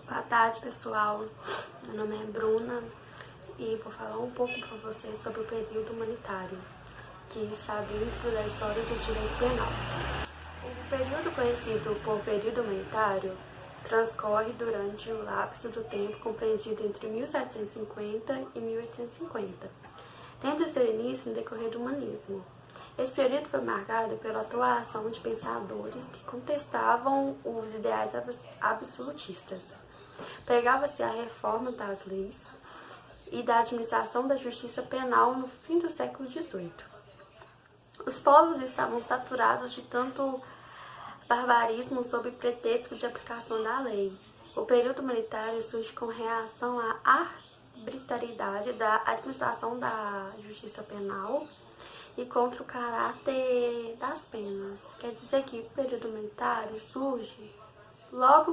Boa tarde, pessoal. Meu nome é Bruna e vou falar um pouco para vocês sobre o período humanitário, que está dentro da história do direito penal. O período conhecido por período humanitário transcorre durante o lapso do tempo compreendido entre 1750 e 1850, tendo seu início no decorrer do humanismo. Esse período foi marcado pela atuação de pensadores que contestavam os ideais absolutistas. Pregava-se a reforma das leis e da administração da justiça penal no fim do século XVIII. Os povos estavam saturados de tanto barbarismo sob pretexto de aplicação da lei. O período humanitário surge com reação à arbitrariedade da administração da justiça penal e contra o caráter das penas. Quer dizer que o período humanitário surge logo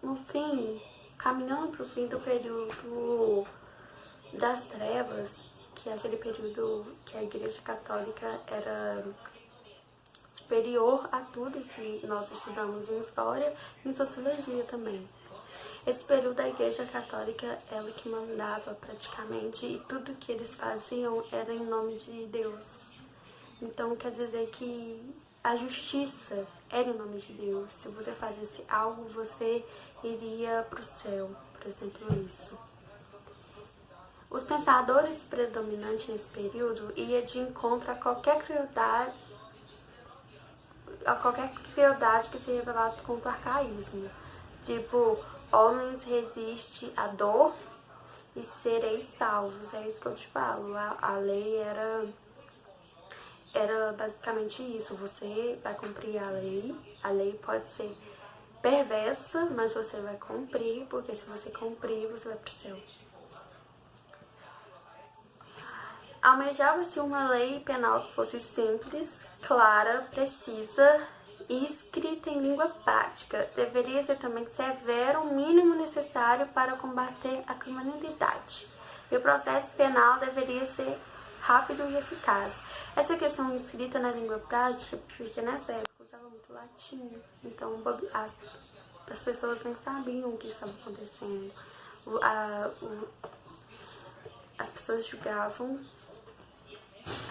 no fim, caminhando para o fim do período das trevas, que é aquele período que a Igreja Católica era superior a tudo que nós estudamos em História e em Sociologia também. Esse período a Igreja Católica, ela que mandava praticamente, e tudo que eles faziam era em nome de Deus. Então quer dizer que a justiça era em nome de Deus. Se você fizesse algo, você iria para o céu, por exemplo, isso. Os pensadores predominantes nesse período iam de encontro a qualquer crueldade que se revelasse contra o arcaísmo. Tipo, homens resiste à dor e sereis salvos. É isso que eu te falo. A lei era basicamente isso. Você vai cumprir a lei pode ser perversa, mas você vai cumprir, porque se você cumprir, você vai pro céu. Almejava-se uma lei penal que fosse simples, clara, precisa e escrita em língua prática. Deveria ser também severo, o mínimo necessário para combater a criminalidade. E o processo penal deveria ser rápido e eficaz. Essa questão escrita na língua prática, porque nessa época usava muito latim, então as pessoas nem sabiam o que estava acontecendo. As pessoas julgavam,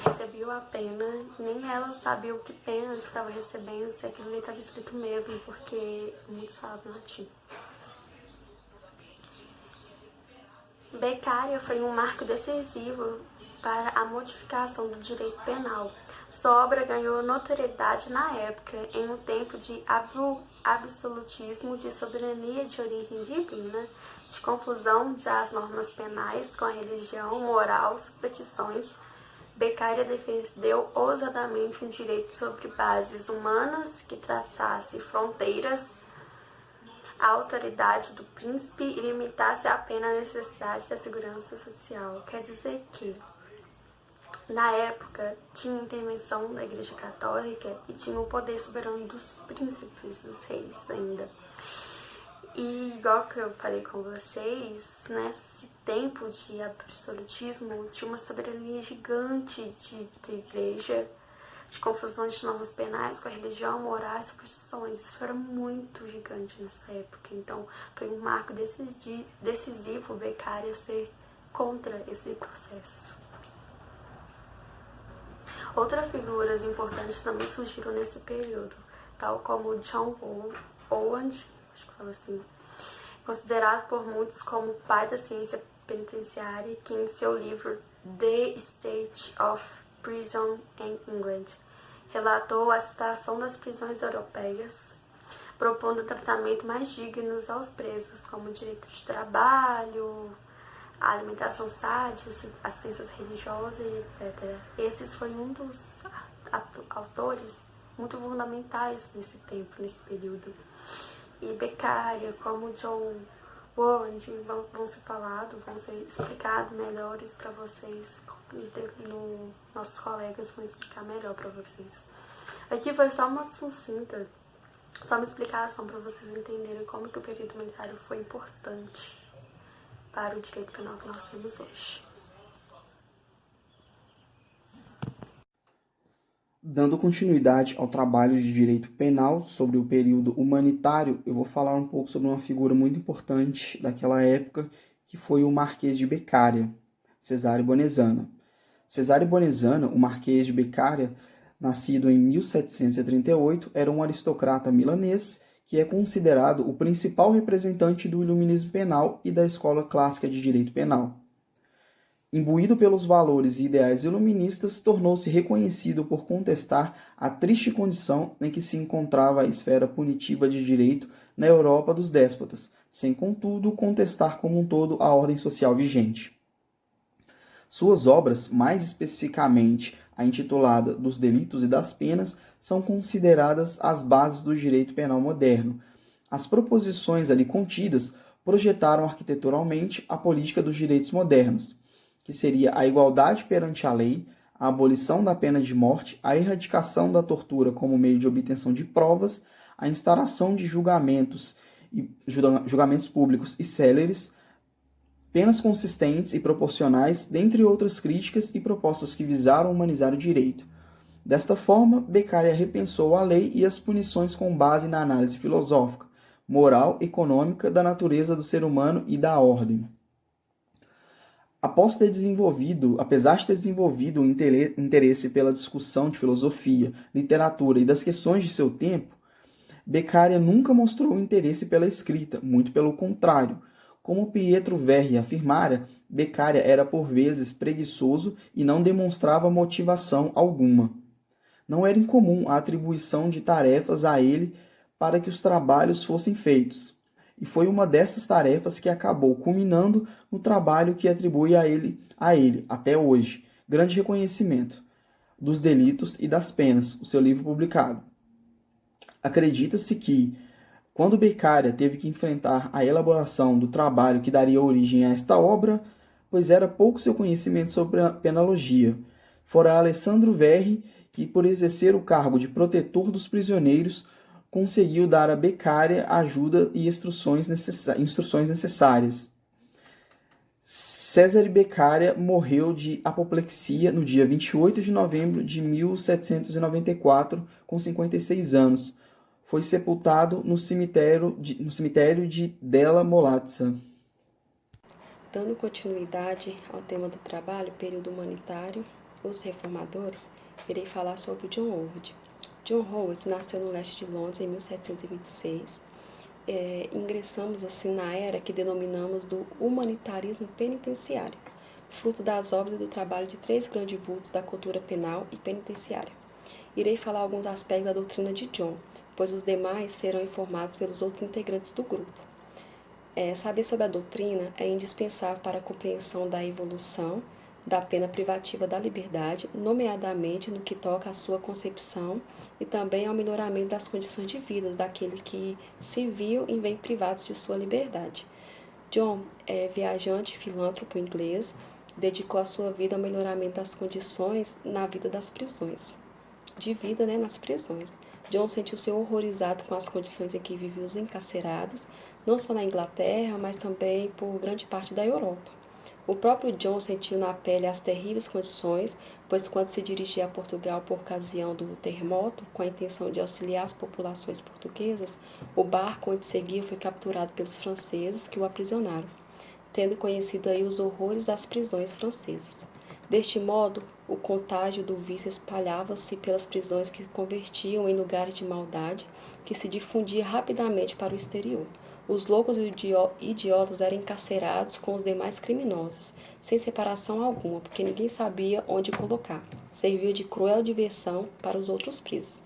recebiam a pena, nem elas sabiam que pena eles estavam recebendo, se aquilo ali estava escrito mesmo, porque muitos falavam latim. Beccaria foi um marco decisivo para a modificação do direito penal. Sua obra ganhou notoriedade na época, em um tempo de absolutismo, de soberania de origem divina, de confusão das normas penais com a religião, moral, superstições. Beccaria defendeu ousadamente um direito sobre bases humanas que traçasse fronteiras à autoridade do príncipe e limitasse apenas a necessidade da segurança social. Quer dizer que, na época, tinha intervenção da Igreja Católica e tinha o poder soberano dos príncipes, dos reis ainda. E igual que eu falei com vocês, nesse tempo de absolutismo, tinha uma soberania gigante de igreja, de confusão de normas penais com a religião, moral e superstições. Isso era muito gigante nessa época. Então, foi um marco decisivo Beccaria ser contra esse processo. Outras figuras importantes também surgiram nesse período, tal como John Owen, acho que fala assim, considerado por muitos como o pai da ciência penitenciária, que em seu livro The State of Prison in England relatou a situação das prisões europeias, propondo tratamento mais dignos aos presos, como direito de trabalho, a alimentação sádia, assistências religiosas, etc. Esse foi um dos autores muito fundamentais nesse tempo, nesse período. E Beccaria, como John Owen, vão ser falados, vão ser explicados melhores para vocês, nossos colegas vão explicar melhor para vocês. Aqui foi só uma sucinta, só uma explicação para vocês entenderem como que o período humanitário foi importante para o direito penal que nós temos hoje. Dando continuidade ao trabalho de direito penal sobre o período humanitário, eu vou falar um pouco sobre uma figura muito importante daquela época, que foi o Marquês de Beccaria, Cesare Bonezana. Cesare Bonezana, o Marquês de Beccaria, nascido em 1738, era um aristocrata milanês que é considerado o principal representante do iluminismo penal e da escola clássica de direito penal. Imbuído pelos valores e ideais iluministas, tornou-se reconhecido por contestar a triste condição em que se encontrava a esfera punitiva de direito na Europa dos déspotas, sem, contudo, contestar como um todo a ordem social vigente. Suas obras, mais especificamente a intitulada Dos Delitos e das Penas, são consideradas as bases do direito penal moderno. As proposições ali contidas projetaram arquiteturalmente a política dos direitos modernos, que seria a igualdade perante a lei, a abolição da pena de morte, a erradicação da tortura como meio de obtenção de provas, a instauração de julgamentos públicos e céleres, penas consistentes e proporcionais, dentre outras críticas e propostas que visaram humanizar o direito. Desta forma, Beccaria repensou a lei e as punições com base na análise filosófica, moral, econômica da natureza do ser humano e da ordem. Apesar de ter desenvolvido um interesse pela discussão de filosofia, literatura e das questões de seu tempo, Beccaria nunca mostrou interesse pela escrita, muito pelo contrário. Como Pietro Verri afirmara, Beccaria era por vezes preguiçoso e não demonstrava motivação alguma. Não era incomum a atribuição de tarefas a ele para que os trabalhos fossem feitos. E foi uma dessas tarefas que acabou culminando no trabalho que atribui a ele até hoje, grande reconhecimento, Dos Delitos e das Penas, o seu livro publicado. Acredita-se que, quando Beccaria teve que enfrentar a elaboração do trabalho que daria origem a esta obra, pois era pouco seu conhecimento sobre a penologia, fora Alessandro Verri que, por exercer o cargo de protetor dos prisioneiros, conseguiu dar a Beccaria ajuda e instruções necessárias. Cesare Beccaria morreu de apoplexia no dia 28 de novembro de 1794, com 56 anos. Foi sepultado no cemitério de Della Molazza. Dando continuidade ao tema do trabalho, período humanitário, os reformadores, irei falar sobre o John Howard. John Howard nasceu no leste de Londres em 1726. Ingressamos assim na era que denominamos do humanitarismo penitenciário, fruto das obras e do trabalho de três grandes vultos da cultura penal e penitenciária. Irei falar alguns aspectos da doutrina de John, pois os demais serão informados pelos outros integrantes do grupo. Saber sobre a doutrina é indispensável para a compreensão da evolução da pena privativa da liberdade, nomeadamente no que toca à sua concepção e também ao melhoramento das condições de vida daquele que se viu e vem privados de sua liberdade. John viajante filântropo inglês, dedicou a sua vida ao melhoramento das condições na vida das prisões. Nas prisões. John sentiu-se horrorizado com as condições em que viviam os encarcerados, não só na Inglaterra, mas também por grande parte da Europa. O próprio John sentiu na pele as terríveis condições, pois quando se dirigia a Portugal por ocasião do terremoto, com a intenção de auxiliar as populações portuguesas, o barco onde seguia foi capturado pelos franceses que o aprisionaram, tendo conhecido aí os horrores das prisões francesas. Deste modo, o contágio do vício espalhava-se pelas prisões que convertiam em lugares de maldade, que se difundia rapidamente para o exterior. Os loucos e idiotas eram encarcerados com os demais criminosos, sem separação alguma, porque ninguém sabia onde colocar. Serviu de cruel diversão para os outros presos.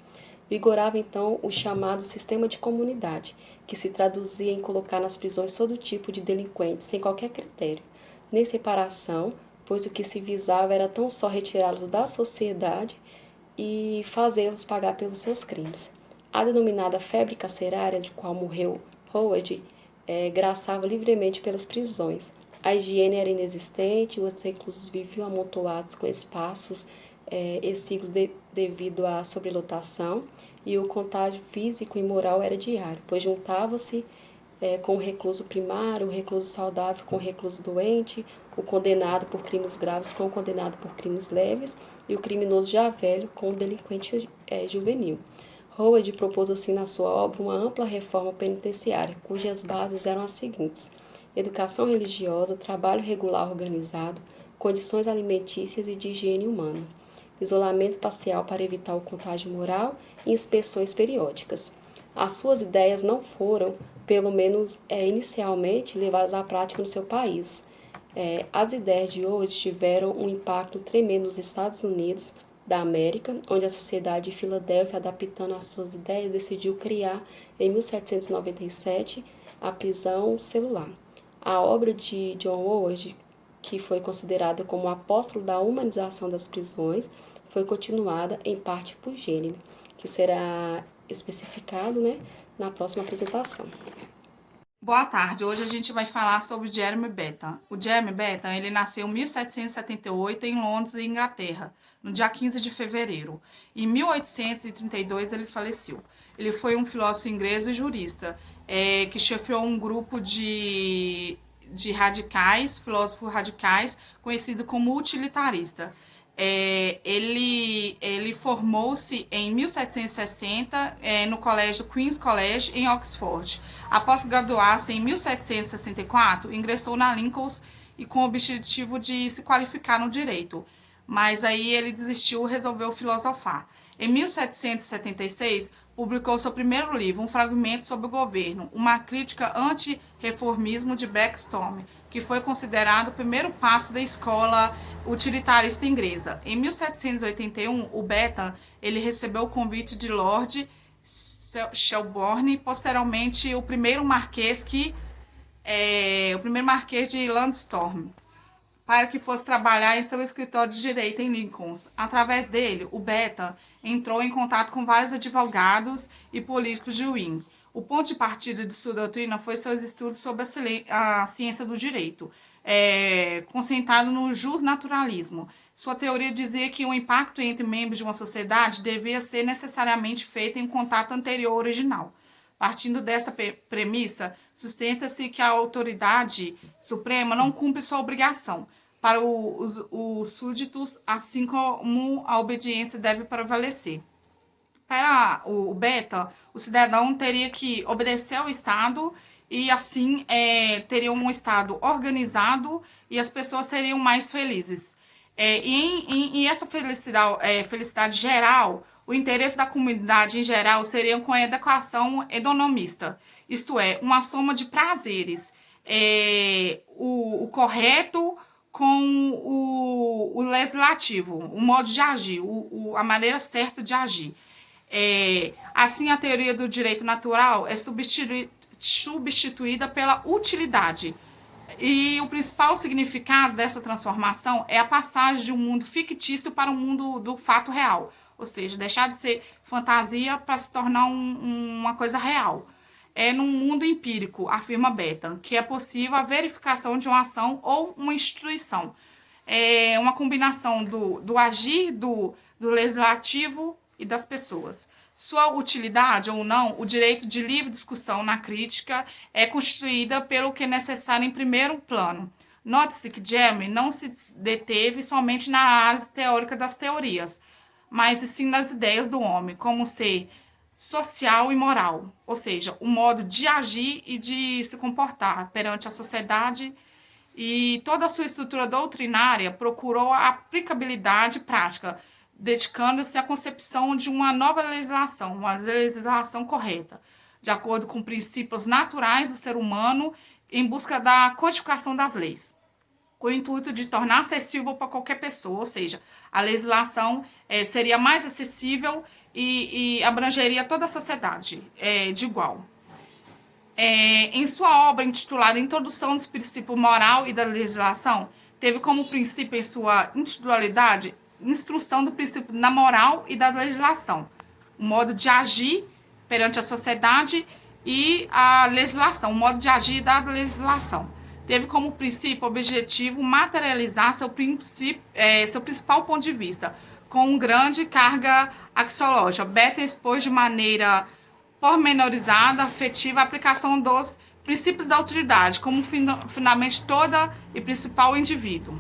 Vigorava então o chamado sistema de comunidade, que se traduzia em colocar nas prisões todo tipo de delinquentes, sem qualquer critério, nem separação, pois o que se visava era tão só retirá-los da sociedade e fazê-los pagar pelos seus crimes. A denominada febre carcerária, de qual morreu Howard, graçava livremente pelas prisões. A higiene era inexistente, os reclusos viviam amontoados com espaços exíguos devido à sobrelotação, e o contágio físico e moral era diário, pois juntavam-se com o recluso primário, o recluso saudável com o recluso doente, o condenado por crimes graves com o condenado por crimes leves e o criminoso já velho com o delinquente juvenil. Howard propôs assim na sua obra uma ampla reforma penitenciária, cujas bases eram as seguintes: educação religiosa, trabalho regular organizado, condições alimentícias e de higiene humana, isolamento parcial para evitar o contágio moral e inspeções periódicas. As suas ideias não foram, pelo menos inicialmente, levadas à prática no seu país. As ideias de Howard tiveram um impacto tremendo nos Estados Unidos da América, onde a Sociedade de Filadélfia, adaptando as suas ideias, decidiu criar, em 1797, a prisão celular. A obra de John Howard, que foi considerada como o apóstolo da humanização das prisões, foi continuada em parte por Jeremy, que será especificado, na próxima apresentação. Boa tarde, hoje a gente vai falar sobre Jeremy Bentham. O Jeremy Bentham, ele nasceu em 1778 em Londres, Inglaterra, no dia 15 de fevereiro. Em 1832 ele faleceu. Ele foi um filósofo inglês e jurista, que chefiou um grupo de radicais, filósofos radicais, conhecido como utilitarista. Ele formou-se em 1760 no colégio Queen's College, em Oxford. Após graduar-se em 1764, ingressou na Lincoln's e com o objetivo de se qualificar no direito. Mas aí ele desistiu e resolveu filosofar. Em 1776, publicou seu primeiro livro, um fragmento sobre o governo, uma crítica anti-reformismo de Blackstone, que foi considerado o primeiro passo da escola utilitarista inglesa. Em 1781, o Bentham ele recebeu o convite de Lord Shelburne, posteriormente o primeiro marquês de Landstorm, para que fosse trabalhar em seu escritório de direito em Lincoln's. Através dele, o Bentham entrou em contato com vários advogados e políticos de Wien. O ponto de partida de sua doutrina foi seus estudos sobre a ciência do direito, concentrado no justnaturalismo. Sua teoria dizia que o impacto entre membros de uma sociedade devia ser necessariamente feito em contato anterior original. Partindo dessa premissa, sustenta-se que a autoridade suprema não cumpre sua obrigação para os súditos, assim como a obediência deve prevalecer. Para o Bentham, o cidadão teria que obedecer ao Estado e, assim, teria um Estado organizado e as pessoas seriam mais felizes. E essa felicidade geral, o interesse da comunidade em geral seria com a adequação hedonista, isto é, uma soma de prazeres, o correto com o legislativo, o modo de agir, a maneira certa de agir. Assim, a teoria do direito natural é substituída pela utilidade. E o principal significado dessa transformação é a passagem de um mundo fictício para um mundo do fato real. Ou seja, deixar de ser fantasia para se tornar uma coisa real. Num mundo empírico, afirma Bentham, que é possível a verificação de uma ação ou uma instituição. Uma combinação do agir, do legislativo e das pessoas. Sua utilidade ou não, o direito de livre discussão na crítica é constituída pelo que é necessário em primeiro plano. Note-se que Jeremy não se deteve somente na análise teórica das teorias, mas sim nas ideias do homem, como ser social e moral, ou seja, o modo de agir e de se comportar perante a sociedade, e toda a sua estrutura doutrinária procurou a aplicabilidade prática, dedicando-se à concepção de uma nova legislação, uma legislação correta, de acordo com princípios naturais do ser humano, em busca da codificação das leis, com o intuito de tornar acessível para qualquer pessoa, ou seja, a legislação seria mais acessível e abrangeria toda a sociedade de igual. Em sua obra intitulada Introdução dos Princípios Moral e da Legislação, teve como princípio em sua individualidade instrução do princípio da moral e da legislação, o modo de agir perante a sociedade e a legislação, o modo de agir da legislação. Teve como princípio objetivo materializar seu principal ponto de vista, com grande carga axiológica. Bentham expôs de maneira pormenorizada, afetiva, a aplicação dos Princípios da utilidade, como finalmente toda e principal indivíduo.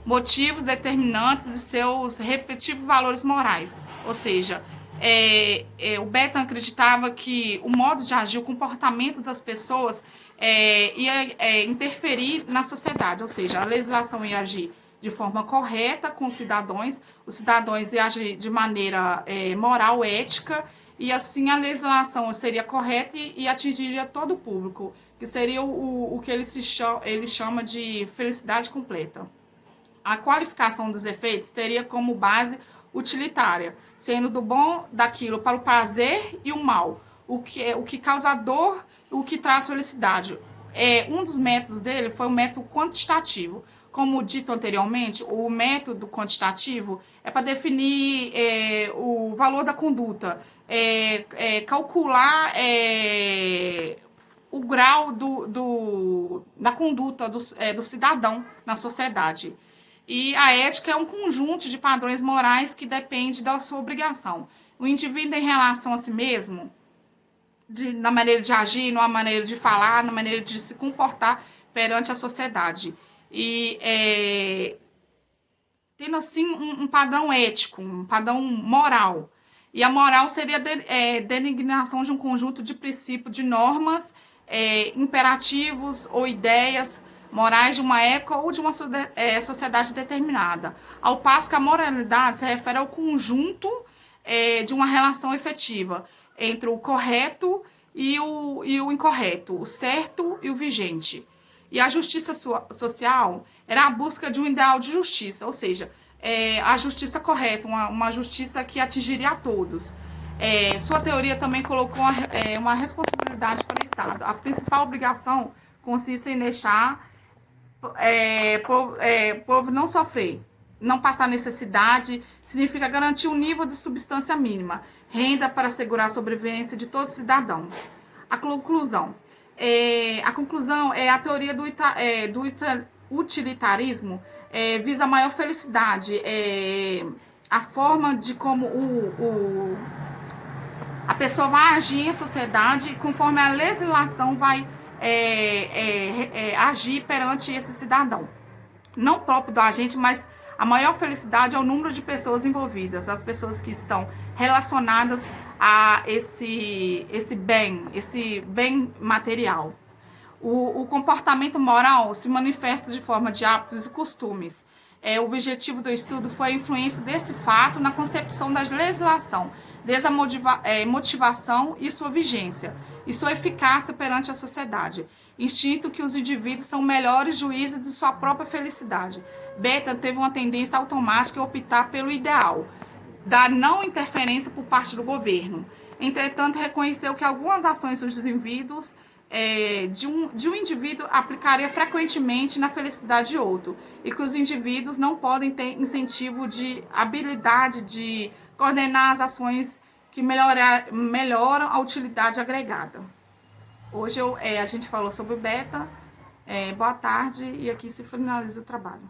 Motivos determinantes de seus respectivos valores morais. Ou seja, o Betta acreditava que o modo de agir, o comportamento das pessoas ia interferir na sociedade. Ou seja, a legislação ia agir de forma correta com os cidadãos iam agir de maneira moral, ética, e assim a legislação seria correta e atingiria todo o público, que seria o que ele chama de felicidade completa. A qualificação dos efeitos teria como base utilitária, sendo do bom daquilo para o prazer e o mal, o que causa dor, o que traz felicidade. Um dos métodos dele foi o método quantitativo. Como dito anteriormente, o método quantitativo é para definir o valor da conduta, calcular o grau da conduta do cidadão na sociedade. E a ética é um conjunto de padrões morais que depende da sua obrigação. O indivíduo em relação a si mesmo, na maneira de agir, na maneira de falar, na maneira de se comportar perante a sociedade. E tendo assim um padrão ético, um padrão moral. E a moral seria a designação de um conjunto de princípios, de normas, imperativos ou ideias morais de uma época ou de uma sociedade determinada. Ao passo que a moralidade se refere ao conjunto de uma relação efetiva entre o correto e o incorreto, o certo e o vigente. E a justiça social era a busca de um ideal de justiça, ou seja, a justiça correta, uma justiça que atingiria a todos. Sua teoria também colocou uma responsabilidade para o Estado. A principal obrigação consiste em deixar povo não sofrer, não passar necessidade, significa garantir um nível de subsistência mínima, renda para assegurar a sobrevivência de todos os cidadãos. A conclusão é a teoria do utilitarismo, visa a maior felicidade, a forma de como a pessoa vai agir em sociedade conforme a legislação vai agir perante esse cidadão. Não próprio do agente, mas a maior felicidade é o número de pessoas envolvidas, as pessoas que estão relacionadas a esse bem material. O comportamento moral se manifesta de forma de hábitos e costumes. O objetivo do estudo foi a influência desse fato na concepção da legislação, desde a motivação e sua vigência, e sua eficácia perante a sociedade. Instinto que os indivíduos são melhores juízes de sua própria felicidade. Betta teve uma tendência automática a optar pelo ideal, da não interferência por parte do governo. Entretanto, reconheceu que algumas ações dos indivíduos de um indivíduo aplicaria frequentemente na felicidade de outro, e que os indivíduos não podem ter incentivo de habilidade de coordenar as ações que melhoram a utilidade agregada. Hoje a gente falou sobre o Betta. Boa tarde, e aqui se finaliza o trabalho.